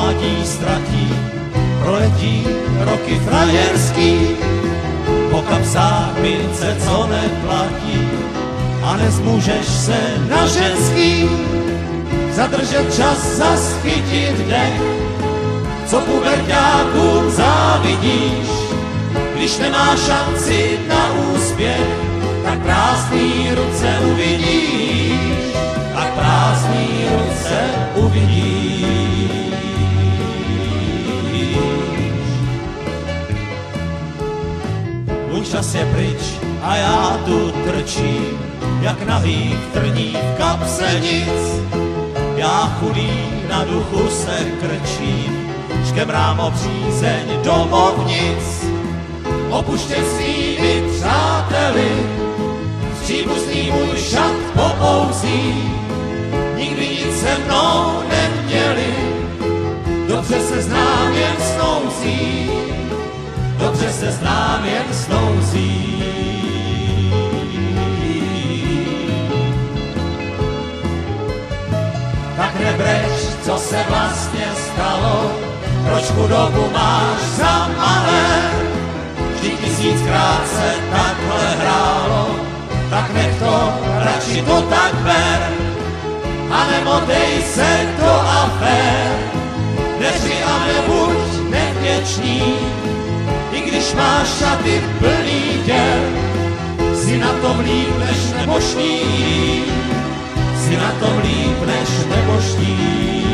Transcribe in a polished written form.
mládí ztratí, proletí roky frajerský, po kapsách mince, co neplatí, a nezmůžeš se na ženský, zadržet čas, zas chytit dech, co puberťákům závidíš, když nemáš šanci na úspěch, tak prázdný ruce uvidíš, tak prázdný ruce uvidíš. Můj čas je pryč a já tu trčím, jak nahý v trní v kapse nic. Já chudý na duchu se krčím, škemrám o přízeň domovnic. Opuštěn svými přáteli, příbuzný můj šat popouzí, nikdy nic se mnou neměli, dobře se znám jen snouzí, dobře se znám jen snouzí. Tak nebreč, co se vlastně stalo, proč chudobu máš za malé, vždyť tisíckrát se takhle hrálo, tak nech to, radši to tak ber, a nemotej se do afér, neři a nebuď nevděčný, i když máš šaty plný děr, si na tom líp než nebožný, si na tom líp než nebožný.